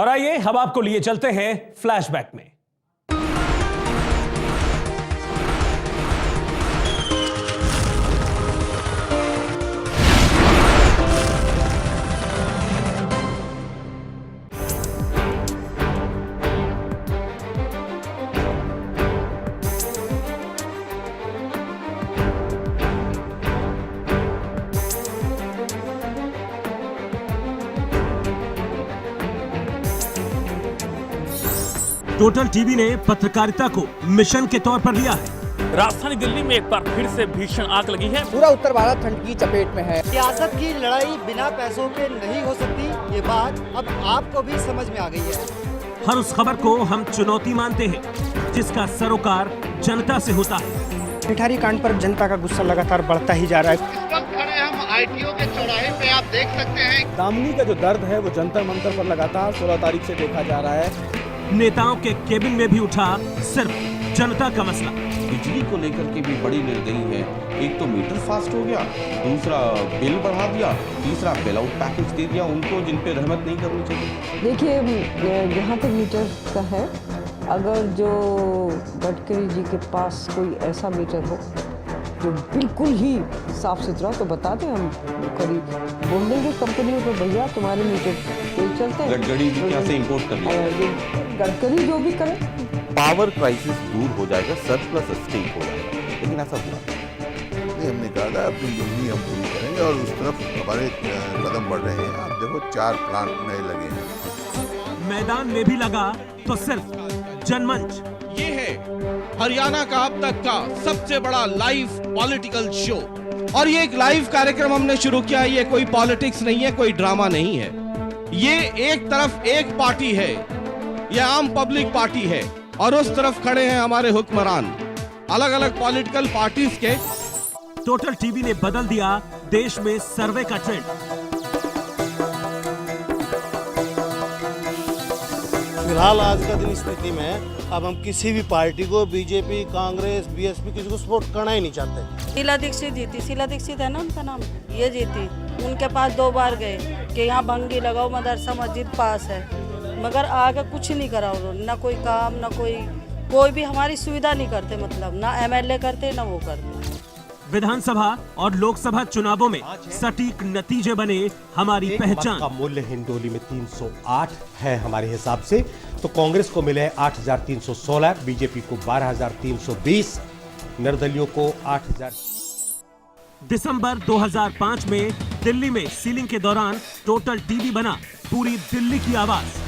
और आइए हम आपको लिए चलते हैं फ्लैशबैक में। टोटल टीवी ने पत्रकारिता को मिशन के तौर पर लिया है। राजधानी दिल्ली में एक बार फिर से भीषण आग लगी है। पूरा उत्तर भारत ठंड की चपेट में है। सियासत की लड़ाई बिना पैसों के नहीं हो सकती, ये बात अब आपको भी समझ में आ गई है। हर उस खबर को हम चुनौती मानते हैं जिसका सरोकार जनता से होता है। मिठारी कांड पर जनता का गुस्सा लगातार बढ़ता ही जा रहा है। इस वक्त खड़े हम आईटीओ के चौराहे पे, आप देख सकते हैं दामनी का जो दर्द है वो जंतर मंतर पर लगातार 16 तारीख से देखा जा रहा है। नेताओं के केबिन में भी उठा सिर्फ जनता का मसला। बिजली को लेकर के भी बड़ी निर्दयी है। एक तो मीटर फास्ट हो गया, दूसरा बिल बढ़ा दिया, तीसरा बेल आउट पैकेज दे दिया उनको जिन पे रहमत नहीं करनी चाहिए। देखिए, जहाँ तक मीटर का है, अगर जो गडकरी जी के पास कोई ऐसा मीटर हो जो बिल्कुल ही साफ सुथरा, तो बता दें, हम करीब बोल देंगे कंपनियों को, भैया तुम्हारे मीटर तेज चलते हैं। गडकरी जी क्या से इंपोर्ट कर लिया, गडकरी जो भी करे। पावर क्राइसिस दूर हो जाएगा, सरप्लस स्टेट हो जाएगा, लेकिन ऐसा हुआ। हमने कहा था अपनी ज़िंदगी हम पूरी करेंगे और उस तरफ हमारे कदम बढ़ रहे हैं। आप देखो 4 प्लांट नए लगे हैं। मैदान में भी लगा तो सिर्फ जनमंच। ये है हरियाणा का अब तक का सबसे बड़ा लाइव पॉलिटिकल शो, और ये एक लाइव कार्यक्रम हमने शुरू किया। ये कोई पॉलिटिक्स नहीं है, कोई ड्रामा नहीं है। ये एक तरफ एक पार्टी है, ये आम पब्लिक पार्टी है, और उस तरफ खड़े हैं हमारे हुक्मरान, अलग अलग पॉलिटिकल पार्टीज के। टोटल टीवी ने बदल दिया देश में सर्वे का ट्रेंड। फिलहाल आज का दिन स्थिति में अब हम किसी भी पार्टी को, बीजेपी, कांग्रेस, बीएसपी, किसी को सपोर्ट करना ही नहीं चाहते। शीला दीक्षित जीती, शीला दीक्षित है ना उनका नाम, ये जीती। उनके पास 2 बार गए कि यहाँ भंगी लगाओ, मदरसा मस्जिद पास है, मगर आगे कुछ नहीं करा उन्होंने, ना कोई काम, ना कोई भी हमारी सुविधा नहीं करते, मतलब ना एमएलए करते ना वो करते। विधानसभा और लोकसभा चुनावों में सटीक नतीजे बने हमारी पहचान। का मूल्य हिंडोली में 308 है हमारे हिसाब से, तो कांग्रेस को मिले 8,316, बीजेपी को 12,320, निर्दलियों को 8,000। दिसंबर 2005 में दिल्ली में सीलिंग के दौरान टोटल टीवी बना पूरी दिल्ली की आवाज।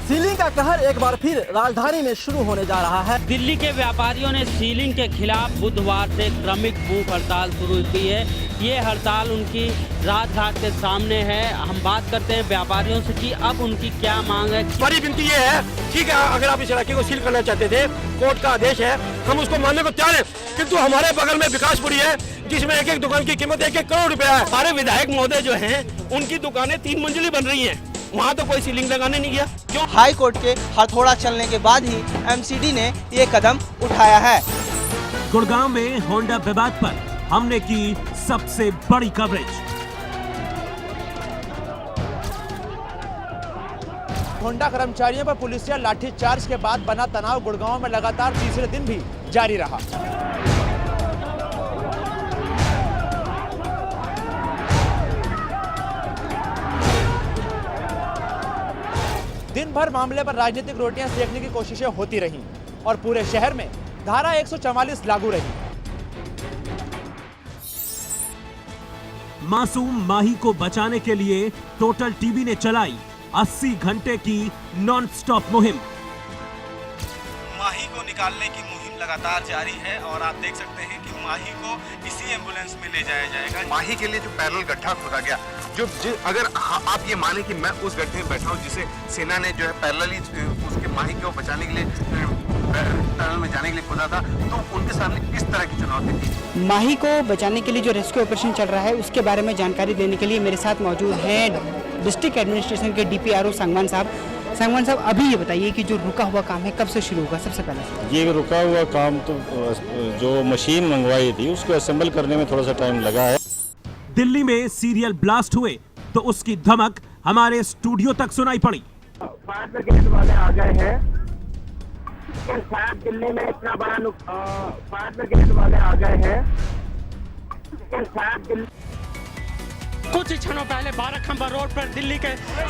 सीलिंग का कहर एक बार फिर राजधानी में शुरू होने जा रहा है। दिल्ली के व्यापारियों ने सीलिंग के खिलाफ बुधवार से क्रमिक भूख हड़ताल शुरू की है। ये हड़ताल उनकी राजघाट के सामने है। हम बात करते हैं व्यापारियों से कि अब उनकी क्या मांग है। बड़ी विनती ये है, ठीक है, अगर आप इस इलाके को सील करना चाहते थे, कोर्ट का आदेश है, हम उसको मानने को तैयार हैं, किंतु हमारे बगल में विकासपुरी है जिसमें एक दुकान की कीमत 1-1 करोड़ रुपया है। हमारे विधायक महोदय जो हैं, उनकी दुकानें 3 मंजिली बन रही हैं, वहाँ तो कोई सीलिंग लगाने नहीं गया। क्यों? हाई कोर्ट के हथौड़ा चलने के बाद ही एमसीडी ने ये कदम उठाया है। गुड़गांव में होंडा विवाद पर हमने की सबसे बड़ी कवरेज। होंडा कर्मचारियों पर पुलिसिया लाठीचार्ज के बाद बना तनाव गुड़गांव में लगातार तीसरे दिन भी जारी रहा। दिन भर मामले पर राजनीतिक रोटियां सेकने की कोशिशें होती रहीं और पूरे शहर में धारा 144 लागू रही। मासूम माही को बचाने के लिए टोटल टीवी ने चलाई 80 घंटे की नॉन स्टॉप मुहिम। माही को निकालने की मुहिम लगातार जारी है और आप देख सकते हैं कि माही को इसी एम्बुलेंस में ले जाया जाएगा। माही के लिए जो पैरेलल गड्ढा खोदा गया, अगर आप ये माने कि मैं उस गड्ढे में बैठा हूँ जिसे सेना ने जो है पैरेलली उसके माही को बचाने के लिए टनल में जाने के लिए खोदा था, तो उनके सामने इस तरह की चुनौती थी। माही को बचाने के लिए जो रेस्क्यू ऑपरेशन चल रहा है, उसके बारे में जानकारी देने के लिए मेरे साथ मौजूद हैं डिस्ट्रिक्ट एडमिनिस्ट्रेशन के DPRO सांगवान साहब। सांगवान साहब, अभी ये बताइए कि जो रुका हुआ काम है कब से शुरू होगा? सबसे पहले ये रुका हुआ काम तो जो मशीन मंगवाई थी उसको असेंबल करने में थोड़ा सा टाइम लगा है। दिल्ली में सीरियल ब्लास्ट हुए तो उसकी धमक हमारे स्टूडियो तक सुनाई पड़ी। फायर ब्रिगेड वाले आ गए हैं। शायद दिल्ली में इतना बड़ा फायर ब्रिगेड वाले आ गए हैं। शायद दिल्ली कुछ ही क्षणों पहले 12 खंबा रोड पर दिल्ली के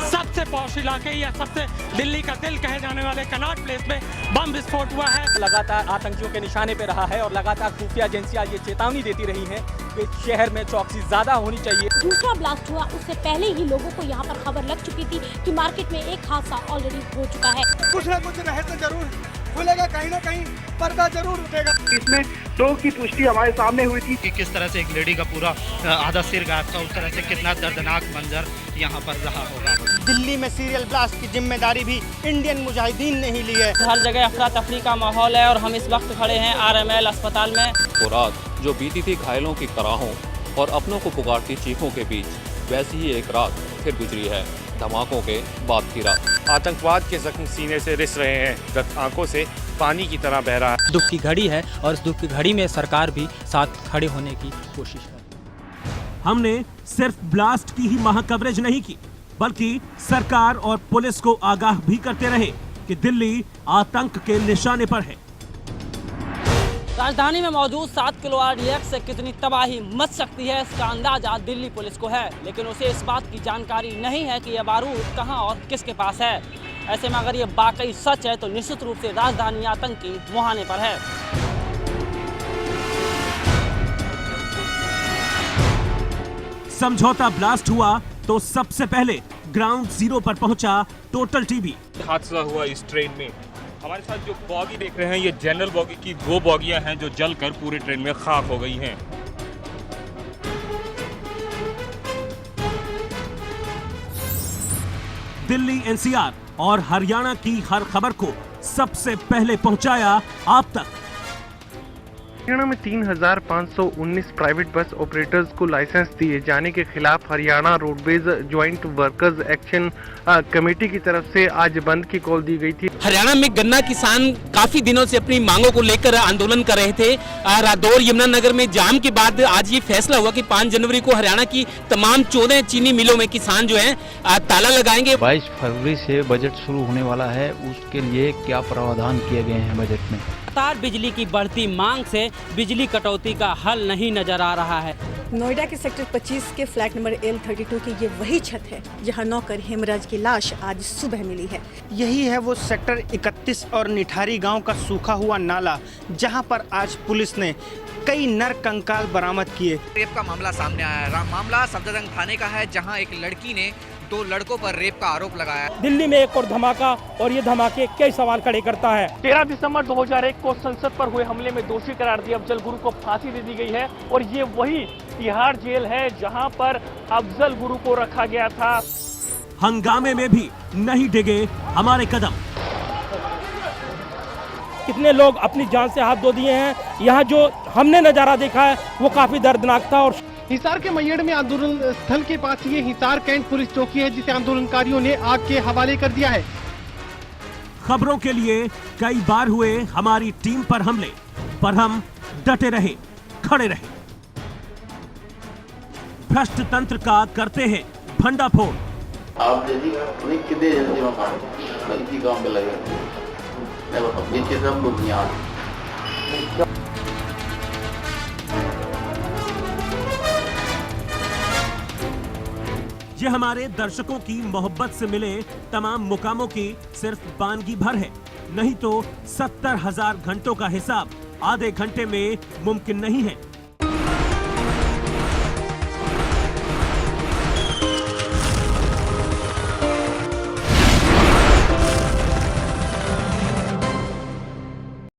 सबसे पॉश इलाके या सबसे दिल्ली का दिल कहे जाने वाले कनॉट प्लेस में बम विस्फोट हुआ है। लगातार आतंकियों के निशाने पे रहा है और लगातार खुफिया एजेंसियां ये चेतावनी देती रही हैं कि शहर में चौकसी ज्यादा होनी चाहिए। दूसरा ब्लास्ट हुआ उससे पहले ही लोगों को यहाँ पर खबर लग चुकी थी कि मार्केट में एक हादसा ऑलरेडी हो चुका है। कुछ न कुछ रहस्य जरूर खुलेगा, कहीं ना कहीं पर्दा जरूर उठेगा। इसमें लोगों की पुष्टि हमारे सामने हुई थी कि किस तरह से एक लेडी का पूरा आधा सिर गायब था, उस तरह से कितना दर्दनाक मंजर यहाँ पर रहा होगा। दिल्ली में सीरियल ब्लास्ट की जिम्मेदारी भी इंडियन मुजाहिदीन ने ही ली है। हर जगह अफरा तफरी का माहौल है और हम इस वक्त खड़े हैं RML अस्पताल में। वो रात जो बीती थी घायलों की कराहों और अपनों को पुकारती चीखों के बीच, वैसी ही एक रात फिर गुजरी है धमाकों के बाद की रात। आतंकवाद के जख्म सीने से रिस रहे हैं, रक्त आंखों से पानी की तरह बह रहा है। दुख की घड़ी है और इस दुख की घड़ी में सरकार भी साथ खड़े होने की कोशिश कर। हमने सिर्फ ब्लास्ट की ही महा कवरेज नहीं की, बल्कि सरकार और पुलिस को आगाह भी करते रहे कि दिल्ली आतंक के निशाने पर है। राजधानी में मौजूद 7 किलो RDX से कितनी तबाही मच सकती है इसका अंदाजा दिल्ली पुलिस को है, लेकिन उसे इस बात की जानकारी नहीं है कि यह बारूद कहां और किसके पास है। ऐसे में अगर ये वाकई सच है तो निश्चित रूप से राजधानी आतंकी मुहाने पर है। समझौता ब्लास्ट हुआ तो सबसे पहले ग्राउंड जीरो पर पहुंचा टोटल टीवी। हादसा हुआ इस ट्रेन में। हमारे साथ जो बॉगी देख रहे हैं ये जनरल बॉगी की 2 बॉगियां हैं जो जलकर पूरे ट्रेन में खाक हो गई हैं। दिल्ली NCR और हरियाणा की हर खबर को सबसे पहले पहुंचाया आप तक। हरियाणा में 3,519 प्राइवेट बस ऑपरेटर्स को लाइसेंस दिए जाने के खिलाफ Haryana roadways joint workers action committee की तरफ से आज बंद की कॉल दी गई थी। हरियाणा में गन्ना किसान काफी दिनों से अपनी मांगों को लेकर आंदोलन कर रहे थे। रादौर यमुनानगर में जाम के बाद आज ये फैसला हुआ कि 5 जनवरी को हरियाणा की तमाम 14 चीनी मिलों में किसान जो है ताला लगाएंगे। 22 फरवरी से बजट शुरू होने वाला है, उसके लिए क्या प्रावधान किए गए हैं बजट में? लगातार बिजली की बढ़ती मांग से बिजली कटौती का हल नहीं नजर आ रहा है। नोएडा के सेक्टर 25 के फ्लैट नंबर L32 की ये वही छत है जहां नौकर हेमराज की लाश आज सुबह मिली है। यही है वो सेक्टर 31 और निठारी गांव का सूखा हुआ नाला जहां पर आज पुलिस ने कई नर कंकाल बरामद किए। रेप का मामला सामने आया है। मामला सफदरजंग थाने का है जहां एक लड़की ने 2 लड़कों पर रेप का आरोप लगाया। दिल्ली में एक और धमाका और ये धमाके कई सवाल खड़े करता है। 13 दिसंबर 2001 को संसद पर हुए हमले में दोषी करार दिए अफजल गुरु को फांसी दे दी गई है और ये वही तिहाड़ जेल है जहां पर अफजल गुरु को रखा गया था। हंगामे में भी नहीं डिगे हमारे कदम। कितने लोग अपनी जान से हाथ धो दिए हैं। यहाँ जो हमने नजारा देखा है वो काफी दर्दनाक था। और हिसार के मैयड़ में आंदोलन स्थल के पास ये हिसार कैंट पुलिस चौकी है जिसे आंदोलनकारियों ने आग के हवाले कर दिया है। खबरों के लिए कई बार हुए हमारी टीम पर हमले, पर हम डटे रहे, खड़े रहे। भ्रष्ट तंत्र का करते हैं भंडाफोड़। आप कितने जल्दी में इसी काम पे लगे सब लोग यहाँ। ये हमारे दर्शकों की मोहब्बत से मिले तमाम मुकामों की सिर्फ बानगी भर है, नहीं तो 70,000 घंटों का हिसाब आधे घंटे में मुमकिन नहीं है।